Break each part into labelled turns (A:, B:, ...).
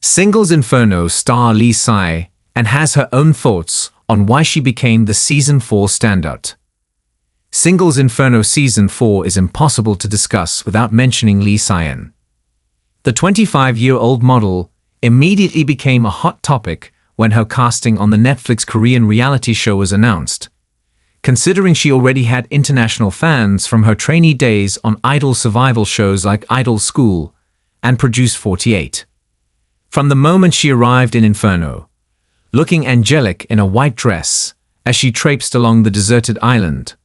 A: Singles Inferno star Lee Sai and has her own thoughts on why she became the Season 4 standout. Singles Inferno Season 4 is impossible to discuss without mentioning Lee Sai. The 25-year-old model immediately became a hot topic when her casting on the Netflix Korean reality show was announced, considering she already had international fans from her trainee days on idol survival shows like Idol School and Produce 48. From the moment she arrived in Inferno, looking angelic in a white dress as she traipsed along the deserted island,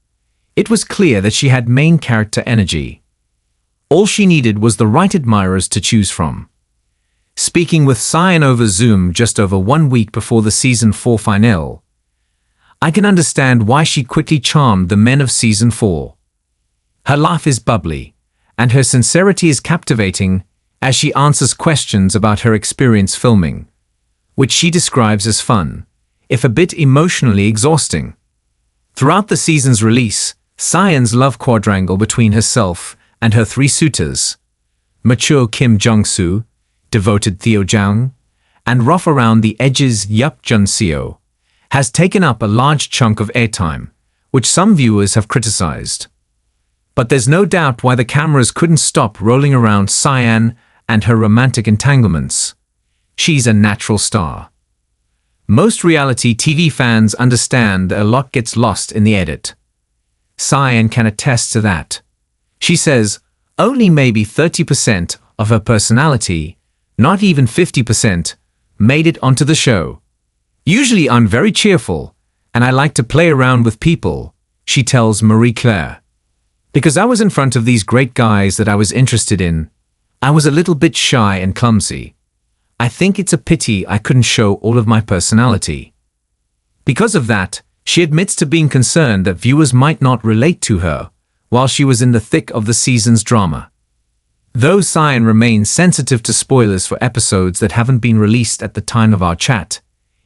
A: it was clear that she had main character energy. All she needed was the right admirers to choose from. Speaking with Cyan over Zoom just over 1 week before the Season 4 finale, I can understand why she quickly charmed the men of Season 4. Her laugh is bubbly, and her sincerity is captivating as she answers questions about her experience filming, which she describes as fun, if a bit emotionally exhausting. Throughout the season's release, Cyan's love quadrangle between herself and her 3 suitors, mature Kim Jeong-su, devoted Theo Jang, and rough around the edges Yuk Jun-seo, has taken up a large chunk of airtime, which some viewers have criticized. But there's no doubt why the cameras couldn't stop rolling around Cyan and her romantic entanglements. She's a natural star. Most reality TV fans understand that a lot gets lost in the edit. Cyan can attest to that. She says only maybe 30% of her personality, not even 50%, made it onto the show. Usually I'm very cheerful, and I like to play around with people, she tells Marie Claire. Because I was in front of these great guys that I was interested in, I was a little bit shy and clumsy. I think it's a pity I couldn't show all of my personality. Because of that, she admits to being concerned that viewers might not relate to her while she was in the thick of the season's drama. Though Cyan remains sensitive to spoilers for episodes that haven't been released at the time of our chat,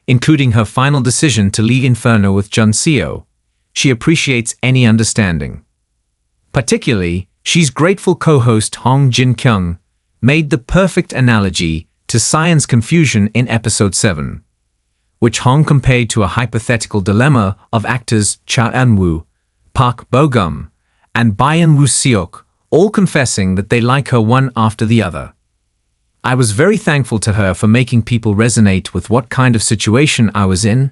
A: including her final decision to leave Inferno with Jun-seo, she appreciates any understanding. Particularly, she's grateful co-host Hong Jin-kyung made the perfect analogy to Cyan's confusion in episode 7, which Hong compared to a hypothetical dilemma of actors Cha Eun-woo, Park Bo-gum, and Byung Woo-seok, all confessing that they like her one after the other. I was very thankful to her for making people resonate with what kind of situation I was in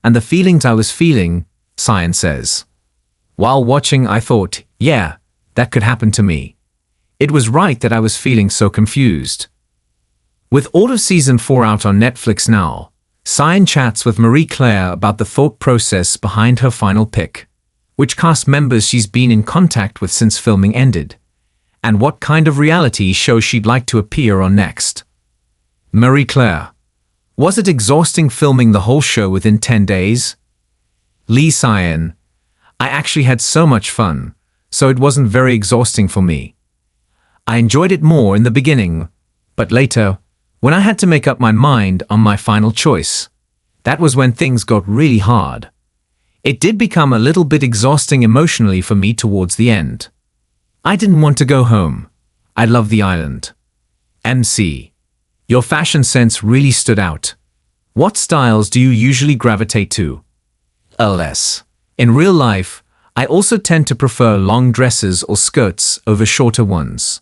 A: and the feelings I was feeling, Cyan says. While watching, I thought, yeah, that could happen to me. It was right that I was feeling so confused. With all of Season 4 out on Netflix now, Cyan chats with Marie Claire about the thought process behind her final pick, which cast members she's been in contact with since filming ended, and what kind of reality show she'd like to appear on next. Marie Claire: was it exhausting filming the whole show within 10 days? Lee Cyan: I actually had so much fun, so it wasn't very exhausting for me. I enjoyed it more in the beginning, but later, when I had to make up my mind on my final choice, that was when things got really hard. It did become a little bit exhausting emotionally for me towards the end. I didn't want to go home. I love the island. MC: your fashion sense really stood out. What styles do you usually gravitate to? LS: in real life, I also tend to prefer long dresses or skirts over shorter ones.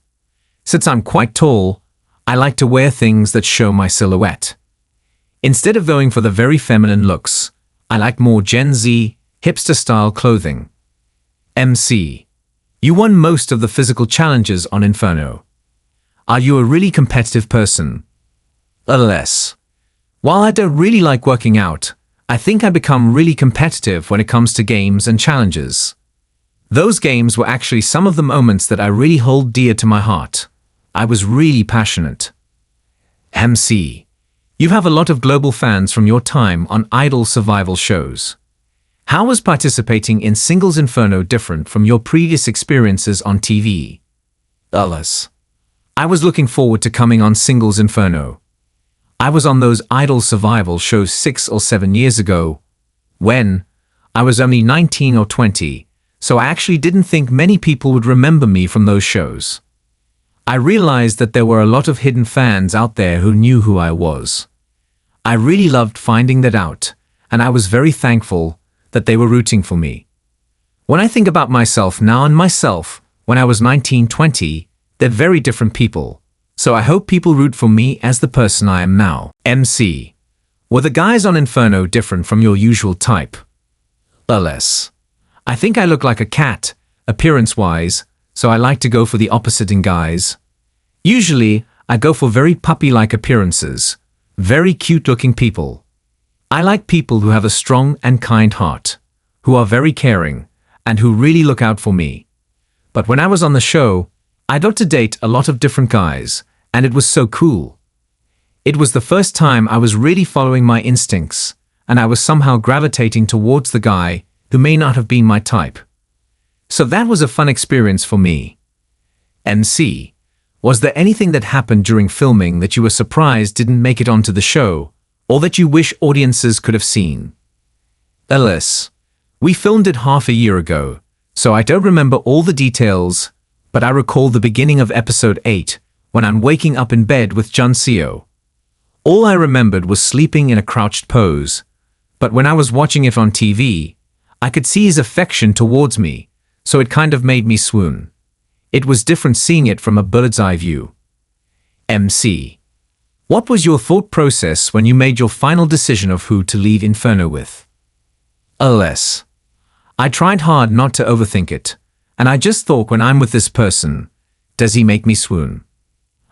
A: Since I'm quite tall, I like to wear things that show my silhouette. Instead of going for the very feminine looks, I like more Gen Z, hipster-style clothing. MC: you won most of the physical challenges on Inferno. Are you a really competitive person? LS: while I don't really like working out, I think I become really competitive when it comes to games and challenges. Those games were actually some of the moments that I really hold dear to my heart. I was really passionate. MC: you have a lot of global fans from your time on idol survival shows. How was participating in Singles Inferno different from your previous experiences on TV? LS: I was looking forward to coming on Singles Inferno. I was on those idol survival shows 6 or 7 years ago, when I was only 19 or 20, so I actually didn't think many people would remember me from those shows. I realized that there were a lot of hidden fans out there who knew who I was. I really loved finding that out, and I was very thankful that they were rooting for me. When I think about myself now and myself when I was 19-20, they're very different people, so I hope people root for me as the person I am now. MC. Were the guys on Inferno different from your usual type? Less. I think I look like a cat, appearance-wise, so I like to go for the opposite in guys. Usually, I go for very puppy-like appearances, very cute-looking people. I like people who have a strong and kind heart, who are very caring, and who really look out for me. But when I was on the show, I got to date a lot of different guys, and it was so cool. It was the first time I was really following my instincts, and I was somehow gravitating towards the guy who may not have been my type. So that was a fun experience for me. MC. Was there anything that happened during filming that you were surprised didn't make it onto the show, or that you wish audiences could have seen? LS. We filmed it half a year ago, so I don't remember all the details, but I recall the beginning of episode 8, when I'm waking up in bed with Yuk Jun-seo. All I remembered was sleeping in a crouched pose, but when I was watching it on TV, I could see his affection towards me, so it kind of made me swoon. It was different seeing it from a bird's eye view. MC. What was your thought process when you made your final decision of who to leave Inferno with? LS. I tried hard not to overthink it, and I just thought when I'm with this person, does he make me swoon?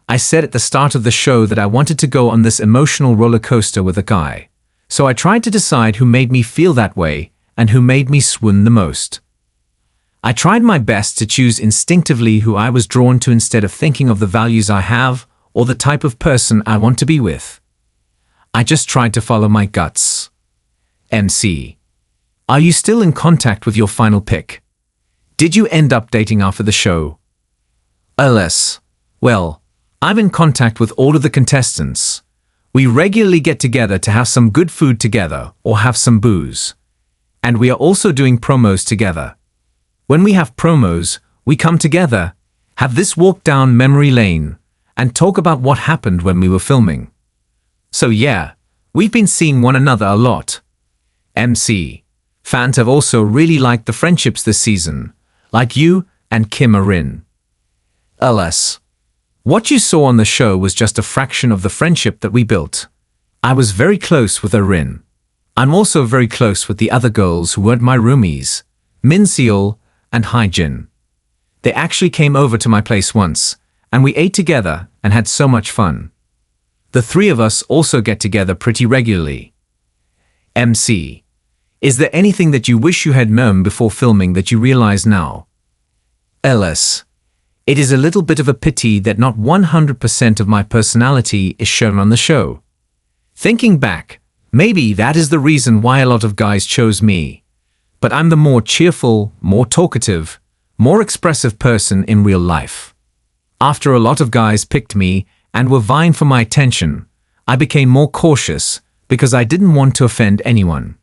A: I said at the start of the show that I wanted to go on this emotional roller coaster with a guy, so I tried to decide who made me feel that way and who made me swoon the most. I tried my best to choose instinctively who I was drawn to instead of thinking of the values I have or the type of person I want to be with. I just tried to follow my guts. MC. Are you still in contact with your final pick? Did you end up dating after the show? LS. Well, I'm in contact with all of the contestants. We regularly get together to have some good food together or have some booze. And we are also doing promos together. When we have promos, we come together, have this walk down memory lane, and talk about what happened when we were filming. So yeah, we've been seeing one another a lot. MC. Fans have also really liked the friendships this season, like you and Kim Jeong-su. LS. What you saw on the show was just a fraction of the friendship that we built. I was very close with Erin. I'm also very close with the other girls who weren't my roomies, Min Seol and Hai Jin. They actually came over to my place once, and we ate together and had so much fun. The three of us also get together pretty regularly. MC. Is there anything that you wish you had known before filming that you realize now? LS. It is a little bit of a pity that not 100% of my personality is shown on the show. Thinking back, maybe that is the reason why a lot of guys chose me. But I'm the more cheerful, more talkative, more expressive person in real life. After a lot of guys picked me and were vying for my attention, I became more cautious because I didn't want to offend anyone.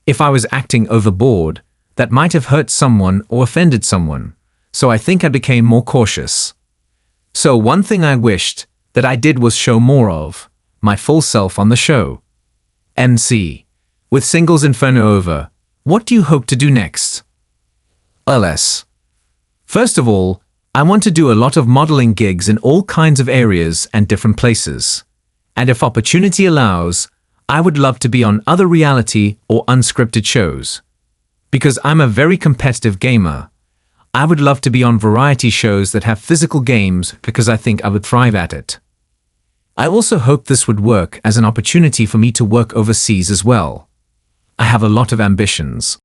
A: If I was acting overboard, that might have hurt someone or offended someone, so I think I became more cautious. So one thing I wished that I did was show more of my full self on the show. MC. With Singles Inferno over, what do you hope to do next? LS. First of all, I want to do a lot of modeling gigs in all kinds of areas and different places. And if opportunity allows, I would love to be on other reality or unscripted shows. Because I'm a very competitive gamer, I would love to be on variety shows that have physical games because I think I would thrive at it. I also hope this would work as an opportunity for me to work overseas as well. I have a lot of ambitions.